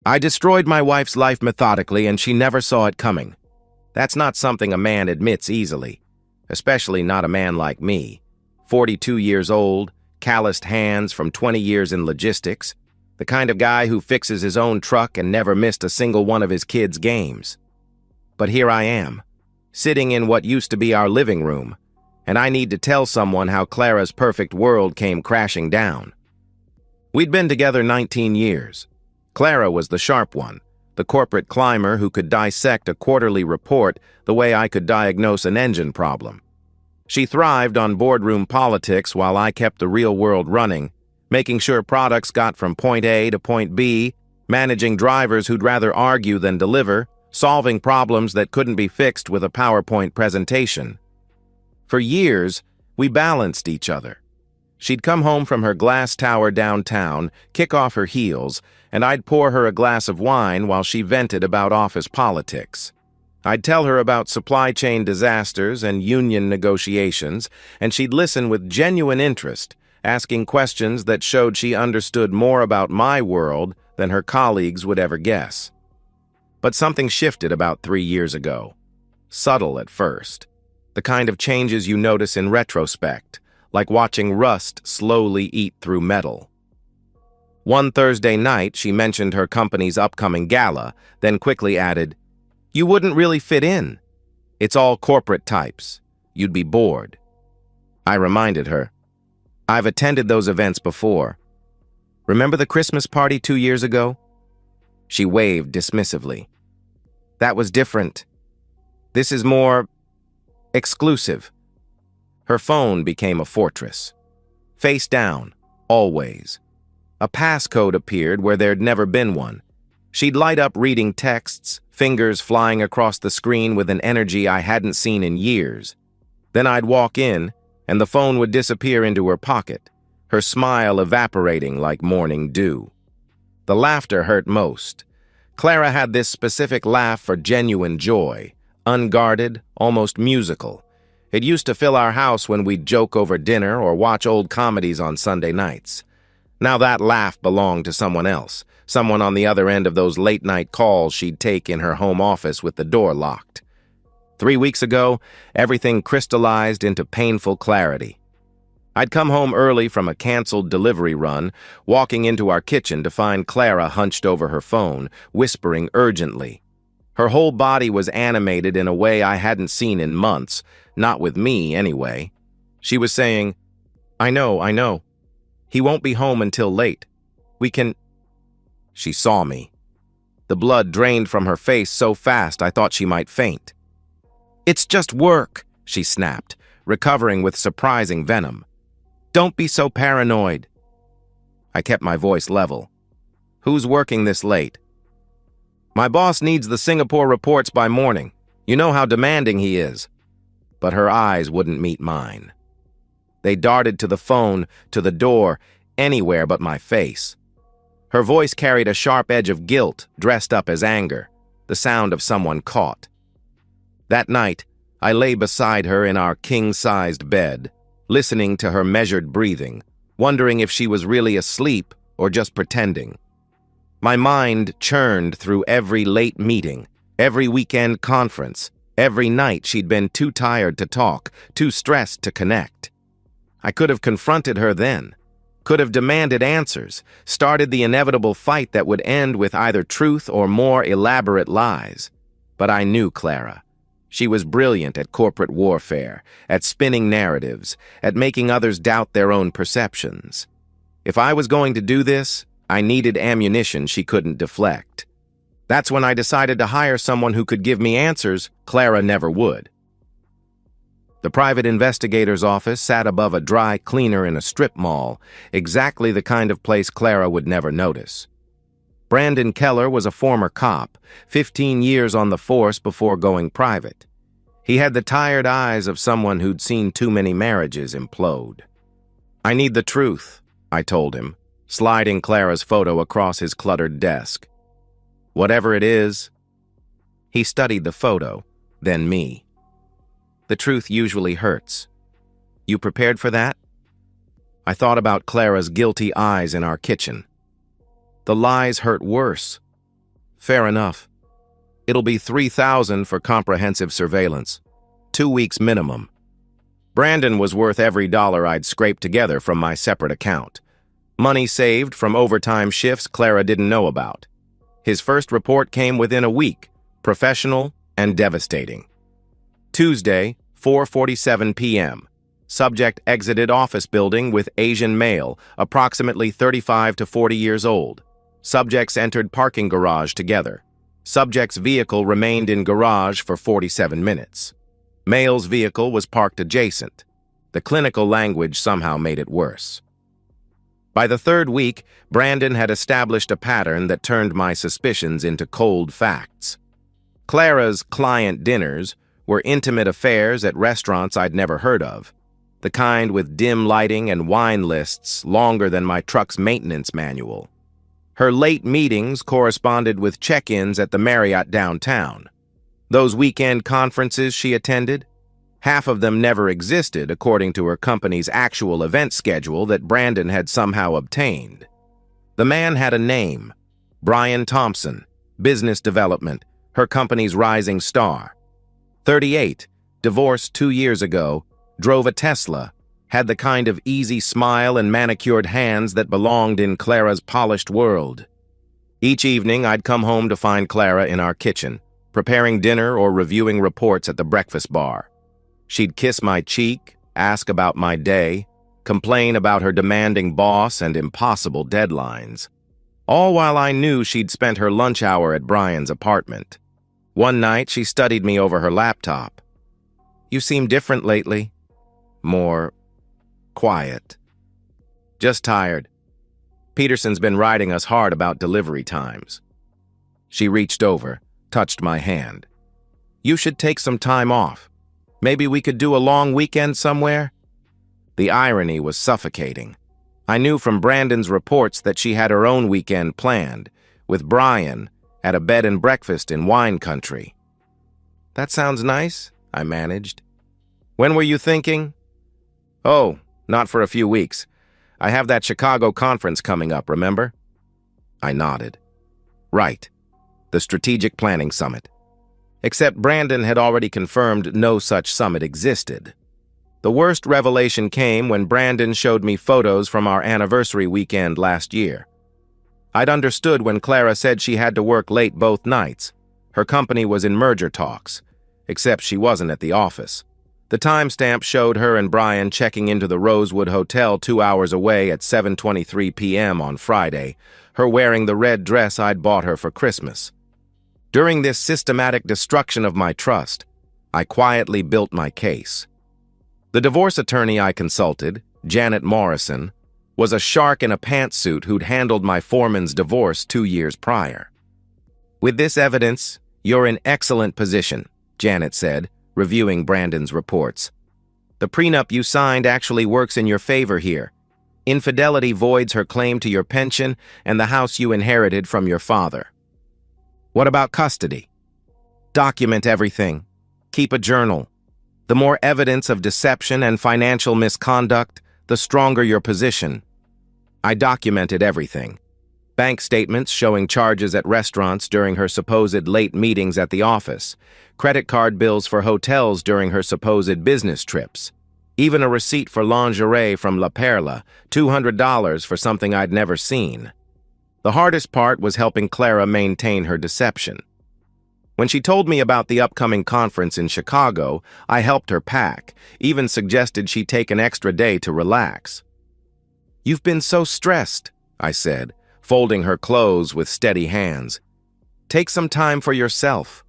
I destroyed my wife's life methodically, and she never saw it coming. That's not something a man admits easily, especially not a man like me, 42 years old, calloused hands from 20 years in logistics, the kind of guy who fixes his own truck and never missed a single one of his kids' games. But here I am, sitting in what used to be our living room, and I need to tell someone how Clara's perfect world came crashing down. We'd been together 19 years. Clara was the sharp one, the corporate climber who could dissect a quarterly report the way I could diagnose an engine problem. She thrived on boardroom politics while I kept the real world running, making sure products got from point A to point B, managing drivers who'd rather argue than deliver, solving problems that couldn't be fixed with a PowerPoint presentation. For years, we balanced each other. She'd come home from her glass tower downtown, kick off her heels, and I'd pour her a glass of wine while she vented about office politics. I'd tell her about supply chain disasters and union negotiations, and she'd listen with genuine interest, asking questions that showed she understood more about my world than her colleagues would ever guess. But something shifted about 3 years ago. Subtle at first. The kind of changes you notice in retrospect, like watching rust slowly eat through metal. One Thursday night, she mentioned her company's upcoming gala, then quickly added, "You wouldn't really fit in. It's all corporate types. You'd be bored." I reminded her, "I've attended those events before. Remember the Christmas party 2 years ago?" She waved dismissively. "That was different. This is more exclusive." Her phone became a fortress. Face down, always. A passcode appeared where there'd never been one. She'd light up reading texts, fingers flying across the screen with an energy I hadn't seen in years. Then I'd walk in, and the phone would disappear into her pocket, her smile evaporating like morning dew. The laughter hurt most. Clara had this specific laugh for genuine joy, unguarded, almost musical. It used to fill our house when we'd joke over dinner or watch old comedies on Sunday nights. Now that laugh belonged to someone else, someone on the other end of those late-night calls she'd take in her home office with the door locked. 3 weeks ago, everything crystallized into painful clarity. I'd come home early from a canceled delivery run, walking into our kitchen to find Clara hunched over her phone, whispering urgently. Her whole body was animated in a way I hadn't seen in months, not with me anyway. She was saying, I know. He won't be home until late. We can—" She saw me. The blood drained from her face so fast I thought she might faint. "It's just work," she snapped, recovering with surprising venom. "Don't be so paranoid." I kept my voice level. "Who's working this late?" "My boss needs the Singapore reports by morning. You know how demanding he is." But her eyes wouldn't meet mine. They darted to the phone, to the door, anywhere but my face. Her voice carried a sharp edge of guilt, dressed up as anger, the sound of someone caught. That night, I lay beside her in our king-sized bed, listening to her measured breathing, wondering if she was really asleep or just pretending. My mind churned through every late meeting, every weekend conference, every night she'd been too tired to talk, too stressed to connect. I could have confronted her then, could have demanded answers, started the inevitable fight that would end with either truth or more elaborate lies. But I knew Clara. She was brilliant at corporate warfare, at spinning narratives, at making others doubt their own perceptions. If I was going to do this, I needed ammunition she couldn't deflect. That's when I decided to hire someone who could give me answers Clara never would. The private investigator's office sat above a dry cleaner in a strip mall, exactly the kind of place Clara would never notice. Brandon Keller was a former cop, 15 years on the force before going private. He had the tired eyes of someone who'd seen too many marriages implode. "I need the truth," I told him, sliding Clara's photo across his cluttered desk. "Whatever it is." He studied the photo, then me. "The truth usually hurts. You prepared for that?" I thought about Clara's guilty eyes in our kitchen. The lies hurt worse. Fair enough. It'll be $3,000 for comprehensive surveillance. 2 weeks minimum. Brandon was worth every dollar I'd scraped together from my separate account. Money saved from overtime shifts Clara didn't know about. His first report came within a week, professional and devastating. Tuesday, 4:47 p.m. Subject exited office building with Asian male, approximately 35 to 40 years old. Subjects entered parking garage together. Subject's vehicle remained in garage for 47 minutes. Male's vehicle was parked adjacent. The clinical language somehow made it worse. By the third week, Brandon had established a pattern that turned my suspicions into cold facts. Clara's client dinners were intimate affairs at restaurants I'd never heard of, the kind with dim lighting and wine lists longer than my truck's maintenance manual. Her late meetings corresponded with check-ins at the Marriott downtown. Those weekend conferences she attended, half of them never existed according to her company's actual event schedule that Brandon had somehow obtained. The man had a name, Brian Thompson, business development, her company's rising star. 38, divorced 2 years ago, drove a Tesla, had the kind of easy smile and manicured hands that belonged in Clara's polished world. Each evening, I'd come home to find Clara in our kitchen, preparing dinner or reviewing reports at the breakfast bar. She'd kiss my cheek, ask about my day, complain about her demanding boss and impossible deadlines. All while I knew she'd spent her lunch hour at Brian's apartment. One night, she studied me over her laptop. "You seem different lately. More quiet. Just tired. Peterson's been riding us hard about delivery times." She reached over, touched my hand. "You should take some time off. Maybe we could do a long weekend somewhere?" The irony was suffocating. I knew from Brandon's reports that she had her own weekend planned, with Brian at a bed and breakfast in wine country. "That sounds nice," I managed. "When were you thinking?" "Oh, not for a few weeks. I have that Chicago conference coming up, remember?" I nodded. "Right. The Strategic Planning Summit." Except Brandon had already confirmed no such summit existed. The worst revelation came when Brandon showed me photos from our anniversary weekend last year. I'd understood when Clara said she had to work late both nights. Her company was in merger talks, except she wasn't at the office. The timestamp showed her and Brian checking into the Rosewood Hotel 2 hours away at 7:23 p.m. on Friday, her wearing the red dress I'd bought her for Christmas. During this systematic destruction of my trust, I quietly built my case. The divorce attorney I consulted, Janet Morrison, was a shark in a pantsuit who'd handled my foreman's divorce 2 years prior. "With this evidence, you're in excellent position," Janet said, reviewing Brandon's reports. "The prenup you signed actually works in your favor here. Infidelity voids her claim to your pension and the house you inherited from your father. What about custody? Document everything. Keep a journal. The more evidence of deception and financial misconduct, the stronger your position." I documented everything. Bank statements showing charges at restaurants during her supposed late meetings at the office, credit card bills for hotels during her supposed business trips, even a receipt for lingerie from La Perla, $200 for something I'd never seen. The hardest part was helping Clara maintain her deception. When she told me about the upcoming conference in Chicago, I helped her pack, even suggested she take an extra day to relax. "You've been so stressed," I said, folding her clothes with steady hands. "Take some time for yourself."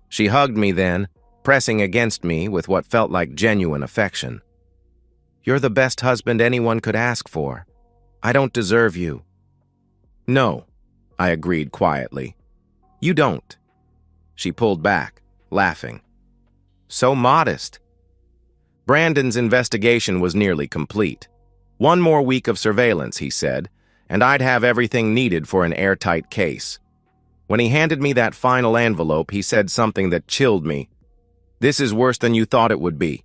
She hugged me then, pressing against me with what felt like genuine affection. "You're the best husband anyone could ask for. I don't deserve you." "No," I agreed quietly. "You don't." She pulled back, laughing. "So modest." Brandon's investigation was nearly complete. 1 more week of surveillance, he said, and I'd have everything needed for an airtight case. When he handed me that final envelope, he said something that chilled me. "This is worse than you thought it would be."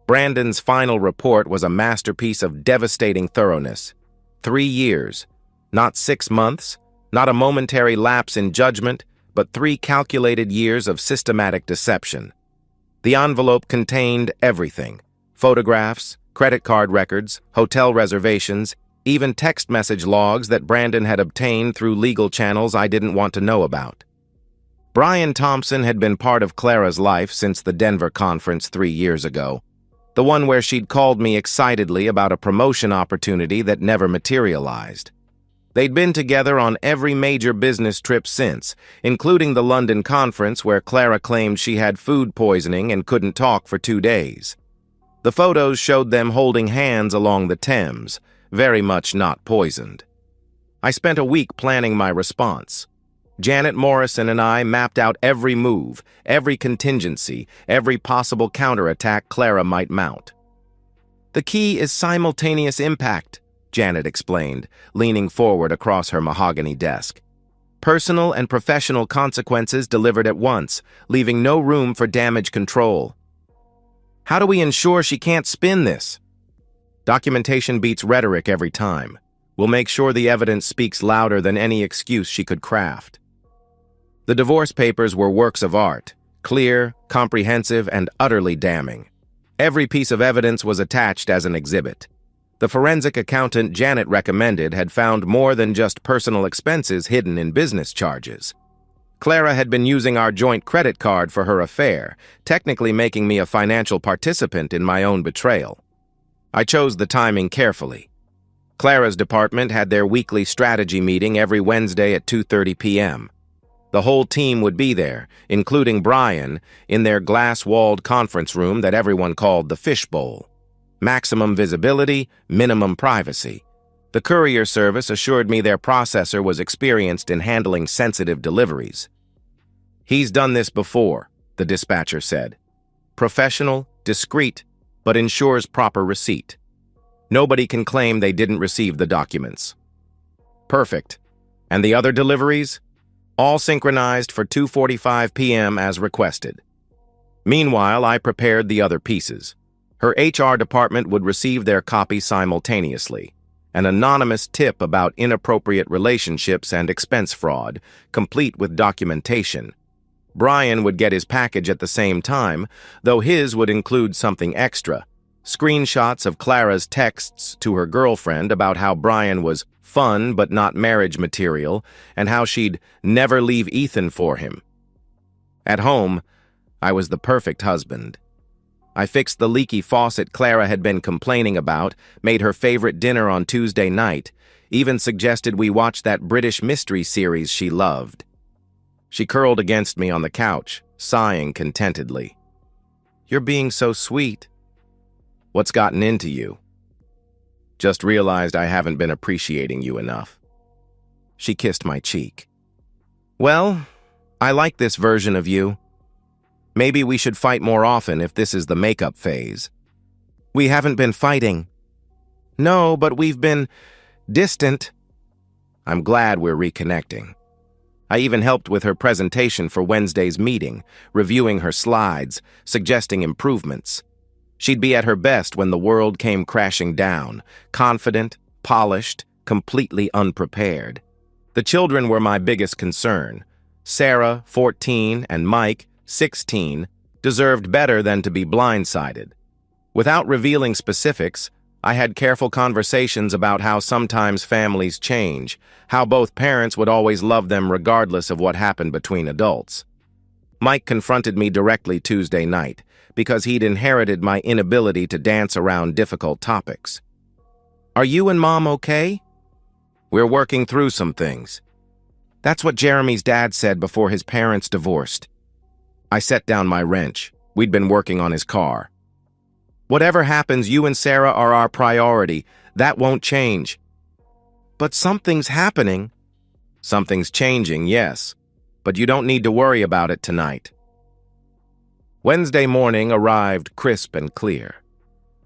Brandon's final report was a masterpiece of devastating thoroughness. 3 years. Not 6 months, Not a momentary lapse in judgment, but 3 calculated years of systematic deception. The envelope contained everything: photographs, credit card records, hotel reservations, even text message logs that Brandon had obtained through legal channels I didn't want to know about. Brian Thompson had been part of Clara's life since the Denver conference 3 years ago, the one where she'd called me excitedly about a promotion opportunity that never materialized. They'd been together on every major business trip since, including the London conference where Clara claimed she had food poisoning and couldn't talk for 2 days. The photos showed them holding hands along the Thames, very much not poisoned. I spent a week planning my response. Janet Morrison and I mapped out every move, every contingency, every possible counterattack Clara might mount. "The key is simultaneous impact," Janet explained, leaning forward across her mahogany desk. "Personal and professional consequences delivered at once, leaving no room for damage control." "How do we ensure she can't spin this?" "Documentation beats rhetoric every time. We'll make sure the evidence speaks louder than any excuse she could craft." The divorce papers were works of art, clear, comprehensive, and utterly damning. Every piece of evidence was attached as an exhibit. The forensic accountant Janet recommended had found more than just personal expenses hidden in business charges. Clara had been using our joint credit card for her affair, technically making me a financial participant in my own betrayal. I chose the timing carefully. Clara's department had their weekly strategy meeting every Wednesday at 2:30 p.m. The whole team would be there, including Brian, in their glass-walled conference room that everyone called the fishbowl. Maximum visibility, minimum privacy. The courier service assured me their processor was experienced in handling sensitive deliveries. "He's done this before," the dispatcher said. "Professional, discreet, but ensures proper receipt. Nobody can claim they didn't receive the documents." "Perfect. And the other deliveries?" "All synchronized for 2:45 p.m. as requested." Meanwhile, I prepared the other pieces. Her HR department would receive their copy simultaneously. An anonymous tip about inappropriate relationships and expense fraud, complete with documentation. Brian would get his package at the same time, though his would include something extra. Screenshots of Clara's texts to her girlfriend about how Brian was fun but not marriage material, and how she'd never leave Ethan for him. At home, I was the perfect husband. I fixed the leaky faucet Clara had been complaining about, made her favorite dinner on Tuesday night, even suggested we watch that British mystery series she loved. She curled against me on the couch, sighing contentedly. "You're being so sweet." "What's gotten into you?" "Just realized I haven't been appreciating you enough." She kissed my cheek. "Well, I like this version of you. Maybe we should fight more often if this is the makeup phase." "We haven't been fighting." "No, but we've been distant." "I'm glad we're reconnecting." I even helped with her presentation for Wednesday's meeting, reviewing her slides, suggesting improvements. She'd be at her best when the world came crashing down, confident, polished, completely unprepared. The children were my biggest concern. Sarah, 14, and Mike, 16, deserved better than to be blindsided. Without revealing specifics, I had careful conversations about how sometimes families change, how both parents would always love them regardless of what happened between adults. Mike confronted me directly Tuesday night, because he'd inherited my inability to dance around difficult topics. "Are you and Mom okay?" "We're working through some things." That's what Jeremy's dad said before his parents divorced. I set down my wrench. We'd been working on his car. "Whatever happens, you and Sarah are our priority. That won't change." "But something's happening." "Something's changing, yes. But you don't need to worry about it tonight." Wednesday morning arrived crisp and clear.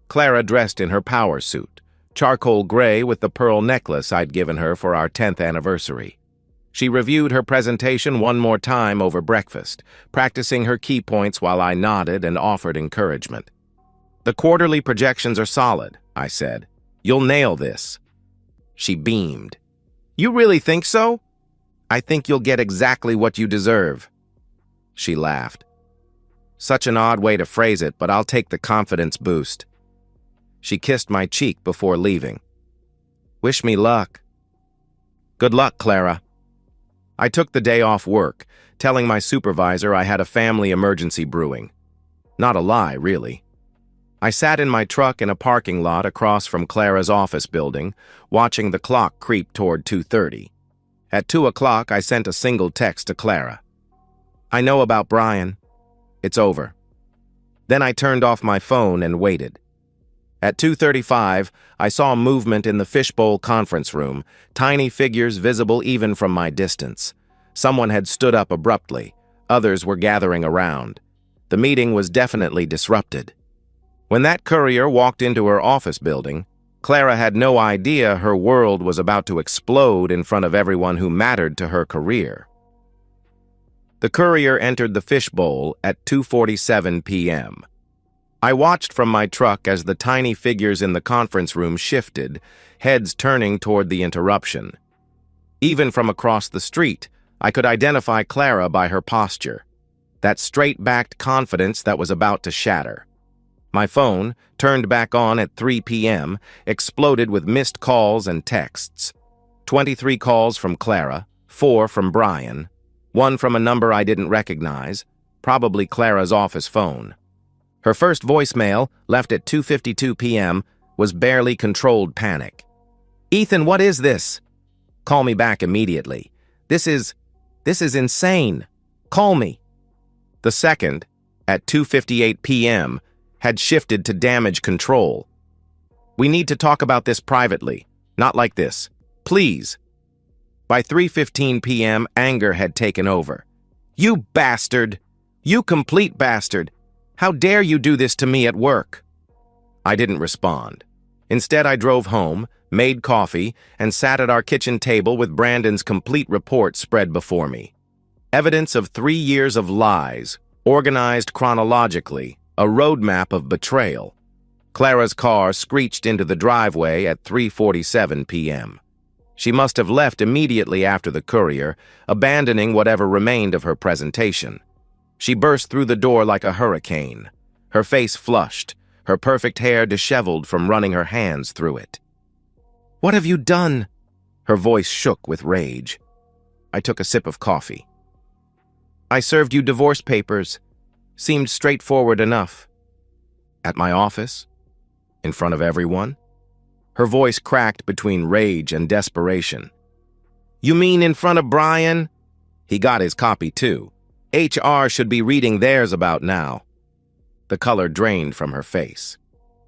Clara dressed in her power suit, charcoal gray with the pearl necklace I'd given her for our 10th anniversary. She reviewed her presentation one more time over breakfast, practicing her key points while I nodded and offered encouragement. "The quarterly projections are solid," I said. "You'll nail this." She beamed. "You really think so?" I think you'll get exactly what you deserve. She laughed. Such an odd way to phrase it, but I'll take the confidence boost. She kissed my cheek before leaving. Wish me luck. Good luck, Clara. I took the day off work, telling my supervisor I had a family emergency brewing. Not a lie, really. I sat in my truck in a parking lot across from Clara's office building, watching the clock creep toward 2:30. At 2 o'clock, I sent a single text to Clara. I know about Brian. It's over. Then I turned off my phone and waited. At 2:35, I saw movement in the fishbowl conference room, tiny figures visible even from my distance. Someone had stood up abruptly. Others were gathering around. The meeting was definitely disrupted. When that courier walked into her office building, Clara had no idea her world was about to explode in front of everyone who mattered to her career. The courier entered the fishbowl at 2:47 p.m. I watched from my truck as the tiny figures in the conference room shifted, heads turning toward the interruption. Even from across the street, I could identify Clara by her posture, that straight-backed confidence that was about to shatter. My phone, turned back on at 3 p.m., exploded with missed calls and texts. 23 calls from Clara, 4 from Brian, 1 from a number I didn't recognize, probably Clara's office phone. Her first voicemail, left at 2:52 p.m., was barely controlled panic. Ethan, what is this? Call me back immediately. This is insane. Call me. The second, at 2:58 p.m., had shifted to damage control. We need to talk about this privately, not like this. Please. By 3:15 p.m., anger had taken over. You bastard! You complete bastard! How dare you do this to me at work? I didn't respond. Instead, I drove home, made coffee, and sat at our kitchen table with Brandon's complete report spread before me. Evidence of 3 years of lies, organized chronologically, a roadmap of betrayal. Clara's car screeched into the driveway at 3:47 p.m. She must have left immediately after the courier, abandoning whatever remained of her presentation. She burst through the door like a hurricane, her face flushed, her perfect hair disheveled from running her hands through it. What have you done? Her voice shook with rage. I took a sip of coffee. I served you divorce papers. Seemed straightforward enough. At my office? In front of everyone? Her voice cracked between rage and desperation. You mean in front of Brian? He got his copy too. HR should be reading theirs about now. The color drained from her face.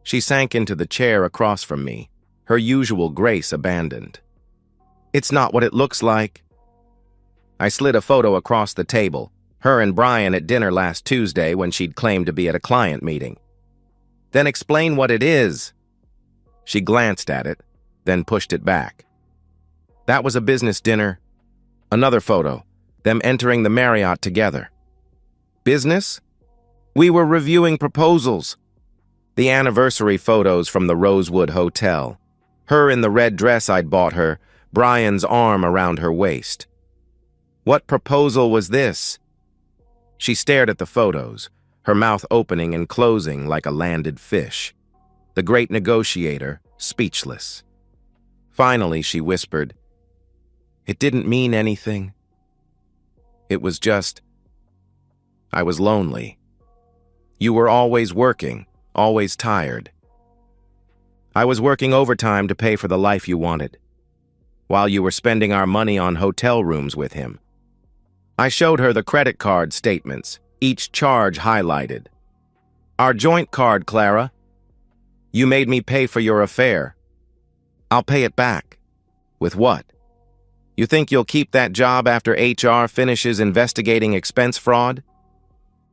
She sank into the chair across from me, her usual grace abandoned. It's not what it looks like. I slid a photo across the table, her and Brian at dinner last Tuesday when she'd claimed to be at a client meeting. Then explain what it is. She glanced at it, then pushed it back. That was a business dinner. Another photo, them entering the Marriott together. Business? We were reviewing proposals. The anniversary photos from the Rosewood Hotel. Her in the red dress I'd bought her, Brian's arm around her waist. What proposal was this? She stared at the photos, her mouth opening and closing like a landed fish. The great negotiator, speechless. Finally, she whispered, It didn't mean anything. It was just, I was lonely. You were always working, always tired. I was working overtime to pay for the life you wanted, while you were spending our money on hotel rooms with him. I showed her the credit card statements, each charge highlighted. Our joint card, Clara. You made me pay for your affair. I'll pay it back. With what? You think you'll keep that job after HR finishes investigating expense fraud?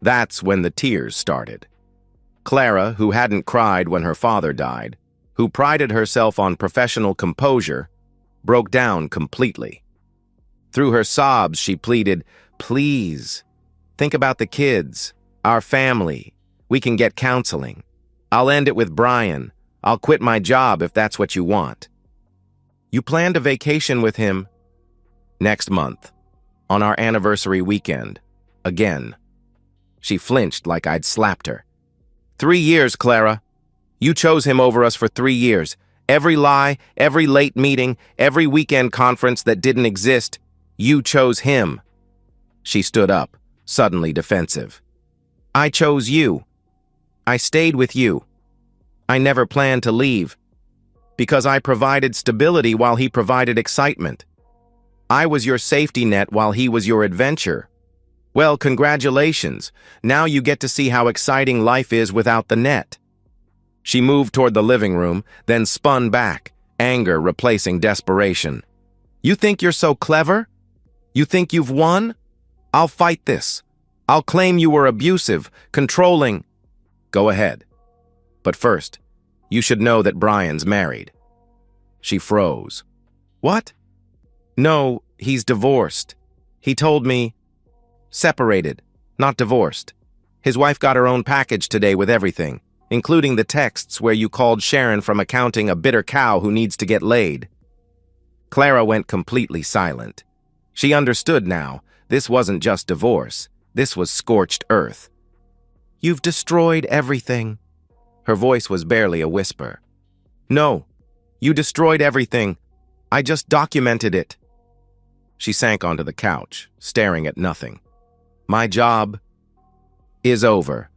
That's when the tears started. Clara, who hadn't cried when her father died, who prided herself on professional composure, broke down completely. Through her sobs, she pleaded, Please, think about the kids, our family. We can get counseling. I'll end it with Brian. I'll quit my job if that's what you want. You planned a vacation with him next month. On our anniversary weekend. Again. She flinched like I'd slapped her. 3 years, Clara. You chose him over us for 3 years. Every lie, every late meeting, every weekend conference that didn't exist, you chose him. She stood up, suddenly defensive. I chose you. I stayed with you. I never planned to leave. Because I provided stability while he provided excitement. I was your safety net while he was your adventure. Well, congratulations. Now you get to see how exciting life is without the net. She moved toward the living room, then spun back, anger replacing desperation. You think you're so clever? You think you've won? I'll fight this. I'll claim you were abusive, controlling. Go ahead. But first, you should know that Brian's married. She froze. What? No, he's divorced. He told me. Separated, not divorced. His wife got her own package today with everything, including the texts where you called Sharon from accounting a bitter cow who needs to get laid. Clara went completely silent. She understood now. This wasn't just divorce. This was scorched earth. You've destroyed everything. Her voice was barely a whisper. No, you destroyed everything. I just documented it. She sank onto the couch, staring at nothing. My job is over.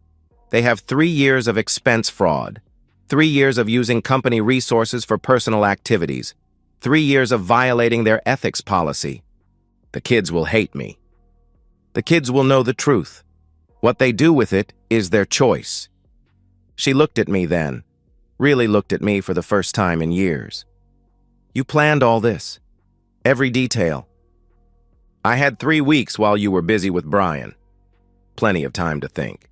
They have 3 years of expense fraud, 3 years of using company resources for personal activities, 3 years of violating their ethics policy. The kids will hate me. The kids will know the truth. What they do with it is their choice. She looked at me then, really looked at me for the first time in years. You planned all this, every detail. I had 3 weeks while you were busy with Brian. Plenty of time to think.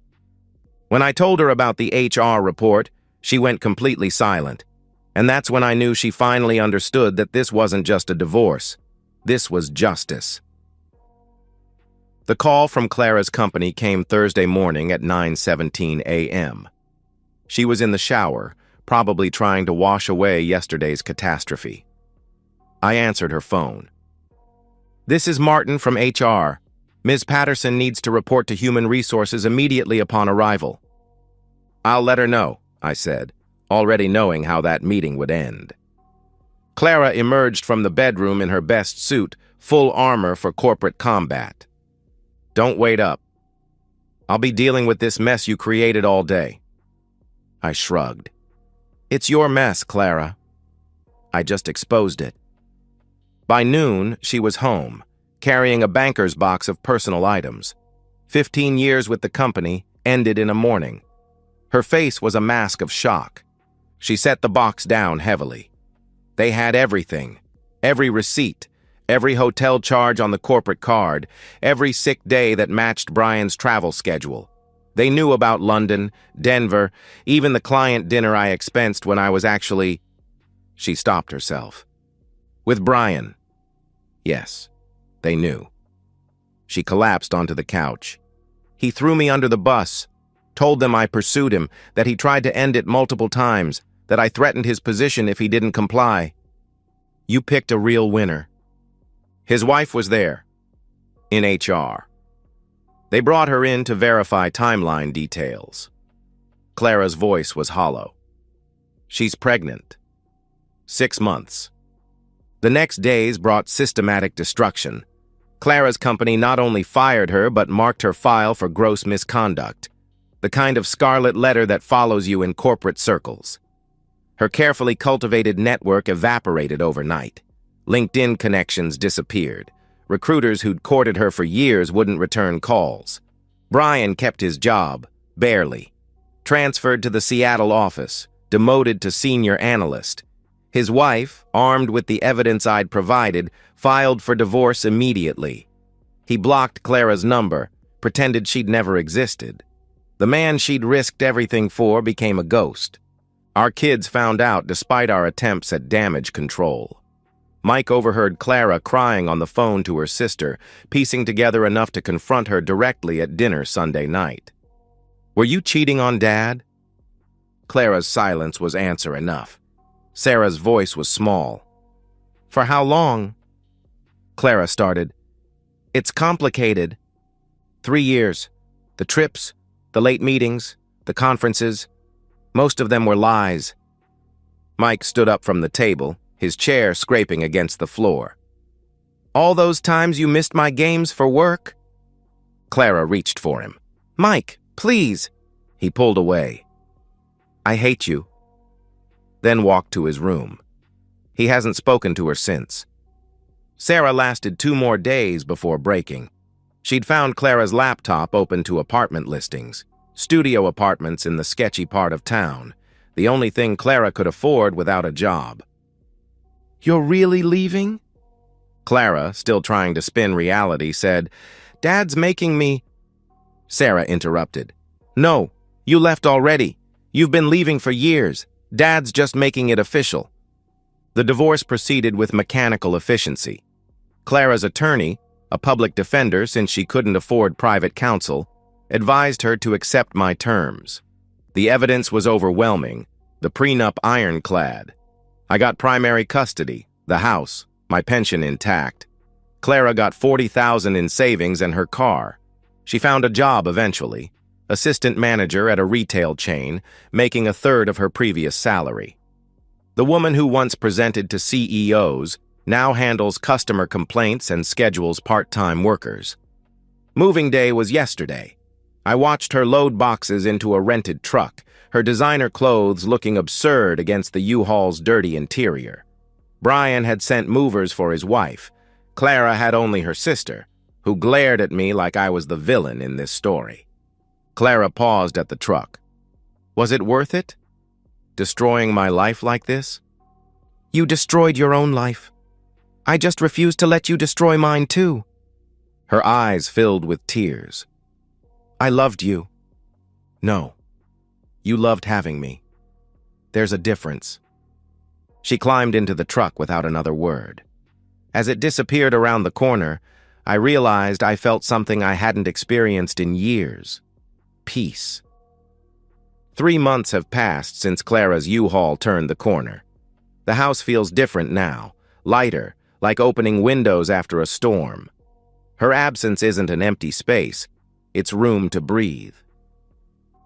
When I told her about the HR report, she went completely silent. And that's when I knew she finally understood that this wasn't just a divorce. This was justice. The call from Clara's company came Thursday morning at 9:17 a.m. She was in the shower, probably trying to wash away yesterday's catastrophe. I answered her phone. This is Martin from HR. Ms. Patterson needs to report to Human Resources immediately upon arrival. I'll let her know, I said, already knowing how that meeting would end. Clara emerged from the bedroom in her best suit, full armor for corporate combat. Don't wait up. I'll be dealing with this mess you created all day. I shrugged. It's your mess, Clara. I just exposed it. By noon, she was home, carrying a banker's box of personal items. 15 years with the company ended in a morning. Her face was a mask of shock. She set the box down heavily. They had everything, every receipt, every hotel charge on the corporate card, every sick day that matched Brian's travel schedule. They knew about London, Denver, even the client dinner I expensed when I was actually... She stopped herself. With Brian. Yes, they knew. She collapsed onto the couch. He threw me under the bus, told them I pursued him, that he tried to end it multiple times, that I threatened his position if he didn't comply. You picked a real winner. His wife was there, in HR. They brought her in to verify timeline details. Clara's voice was hollow. She's pregnant. 6 months. The next days brought systematic destruction. Clara's company not only fired her, but marked her file for gross misconduct, the kind of scarlet letter that follows you in corporate circles. Her carefully cultivated network evaporated overnight. LinkedIn connections disappeared. Recruiters who'd courted her for years wouldn't return calls. Brian kept his job, barely. Transferred to the Seattle office, demoted to senior analyst. His wife, armed with the evidence I'd provided, filed for divorce immediately. He blocked Clara's number, pretended she'd never existed. The man she'd risked everything for became a ghost. Our kids found out despite our attempts at damage control. Mike overheard Clara crying on the phone to her sister, piecing together enough to confront her directly at dinner Sunday night. Were you cheating on Dad? Clara's silence was answer enough. Sarah's voice was small. For how long? Clara started. It's complicated. 3 years. The trips, the late meetings, the conferences. Most of them were lies. Mike stood up from the table, his chair scraping against the floor. All those times you missed my games for work? Clara reached for him. Mike, please. He pulled away. I hate you. Then walked to his room. He hasn't spoken to her since. Sarah lasted 2 more days before breaking. She'd found Clara's laptop open to apartment listings, studio apartments in the sketchy part of town, the only thing Clara could afford without a job. You're really leaving? Clara, still trying to spin reality, said, Dad's making me... Sarah interrupted. No, you left already. You've been leaving for years. Dad's just making it official. The divorce proceeded with mechanical efficiency. Clara's attorney, a public defender since she couldn't afford private counsel, advised her to accept my terms. The evidence was overwhelming, the prenup ironclad. I got primary custody, the house, my pension intact. Clara got $40,000 in savings and her car. She found a job eventually, assistant manager at a retail chain, making 1/3 of her previous salary. The woman who once presented to CEOs now handles customer complaints and schedules part-time workers. Moving day was yesterday. I watched her load boxes into a rented truck, her designer clothes looking absurd against the U-Haul's dirty interior. Brian had sent movers for his wife. Clara had only her sister, who glared at me like I was the villain in this story. Clara paused at the truck. Was it worth it? Destroying my life like this? You destroyed your own life. I just refuse to let you destroy mine too. Her eyes filled with tears. I loved you. No. You loved having me. There's a difference. She climbed into the truck without another word. As it disappeared around the corner, I realized I felt something I hadn't experienced in years. Peace. 3 months have passed since Clara's U-Haul turned the corner. The house feels different now, lighter, like opening windows after a storm. Her absence isn't an empty space, it's room to breathe.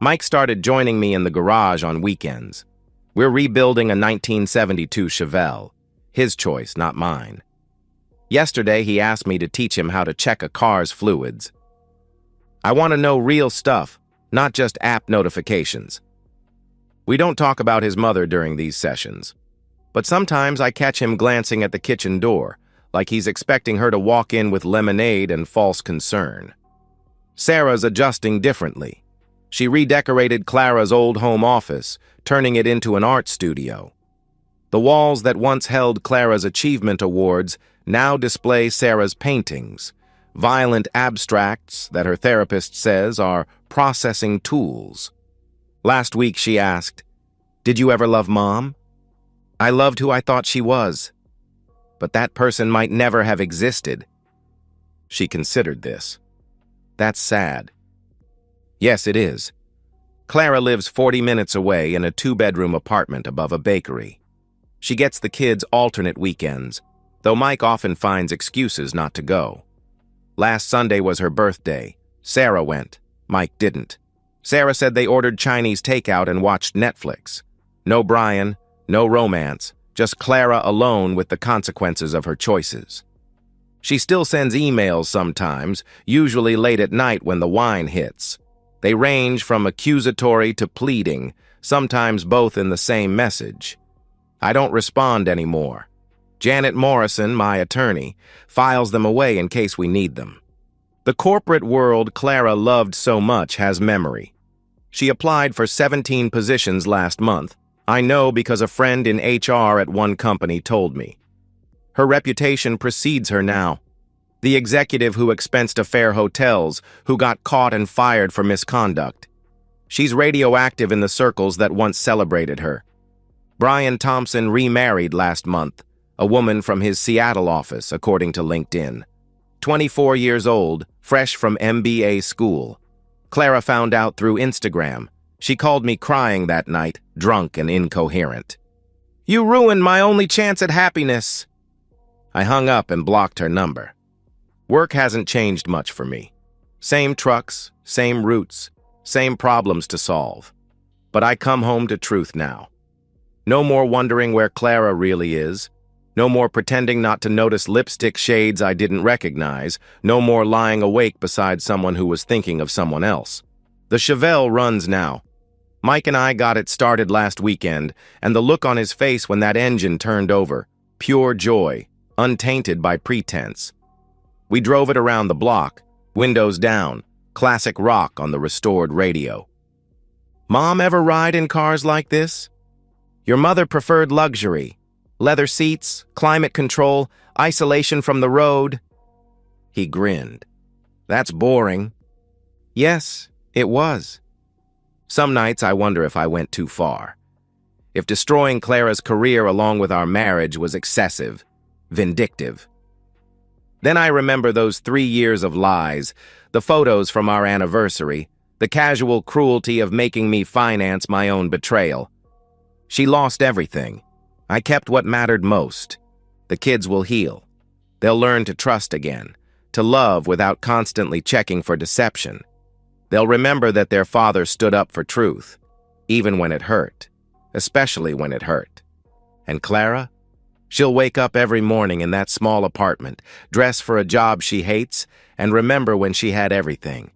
Mike started joining me in the garage on weekends. We're rebuilding a 1972 Chevelle. His choice, not mine. Yesterday, he asked me to teach him how to check a car's fluids. I want to know real stuff, not just app notifications. We don't talk about his mother during these sessions, but sometimes I catch him glancing at the kitchen door, like he's expecting her to walk in with lemonade and false concern. Sarah's adjusting differently. She redecorated Clara's old home office, turning it into an art studio. The walls that once held Clara's achievement awards now display Sarah's paintings, violent abstracts that her therapist says are processing tools. Last week she asked, "Did you ever love Mom?" I loved who I thought she was, but that person might never have existed. She considered this. That's sad. Yes, it is. Clara lives 40 minutes away in a 2-bedroom apartment above a bakery. She gets the kids alternate weekends, though Mike often finds excuses not to go. Last Sunday was her birthday. Sarah went. Mike didn't. Sarah said they ordered Chinese takeout and watched Netflix. No Brian, no romance, just Clara alone with the consequences of her choices. She still sends emails sometimes, usually late at night when the wine hits. They range from accusatory to pleading, sometimes both in the same message. I don't respond anymore. Janet Morrison, my attorney, files them away in case we need them. The corporate world Clara loved so much has memory. She applied for 17 positions last month. I know because a friend in HR at one company told me. Her reputation precedes her now. The executive who expensed affair hotels, who got caught and fired for misconduct. She's radioactive in the circles that once celebrated her. Brian Thompson remarried last month, a woman from his Seattle office, according to LinkedIn. 24 years old, fresh from MBA school. Clara found out through Instagram. She called me crying that night, drunk and incoherent. You ruined my only chance at happiness. I hung up and blocked her number. Work hasn't changed much for me. Same trucks, same routes, same problems to solve. But I come home to truth now. No more wondering where Clara really is. No more pretending not to notice lipstick shades I didn't recognize. No more lying awake beside someone who was thinking of someone else. The Chevelle runs now. Mike and I got it started last weekend, and the look on his face when that engine turned over, pure joy, untainted by pretense. We drove it around the block, windows down, classic rock on the restored radio. Mom ever ride in cars like this? Your mother preferred luxury. Leather seats, climate control, isolation from the road. He grinned. That's boring. Yes, it was. Some nights I wonder if I went too far. If destroying Clara's career along with our marriage was excessive, vindictive. Then I remember those 3 years of lies, the photos from our anniversary, the casual cruelty of making me finance my own betrayal. She lost everything. I kept what mattered most. The kids will heal. They'll learn to trust again, to love without constantly checking for deception. They'll remember that their father stood up for truth, even when it hurt, especially when it hurt. And Clara? She'll wake up every morning in that small apartment, dress for a job she hates, and remember when she had everything.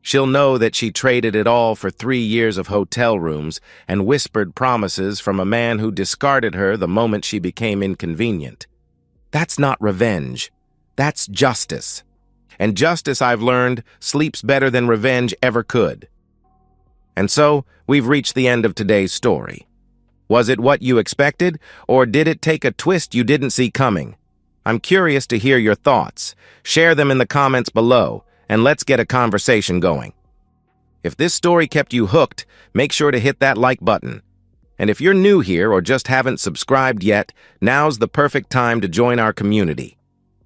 She'll know that she traded it all for 3 years of hotel rooms and whispered promises from a man who discarded her the moment she became inconvenient. That's not revenge. That's justice. And justice, I've learned, sleeps better than revenge ever could. And so, we've reached the end of today's story. Was it what you expected, or did it take a twist you didn't see coming? I'm curious to hear your thoughts. Share them in the comments below, and let's get a conversation going. If this story kept you hooked, make sure to hit that like button. And if you're new here or just haven't subscribed yet, now's the perfect time to join our community.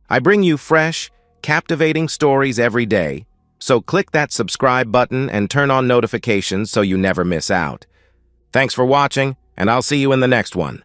I bring you fresh, captivating stories every day, so click that subscribe button and turn on notifications so you never miss out. Thanks for watching, and I'll see you in the next one.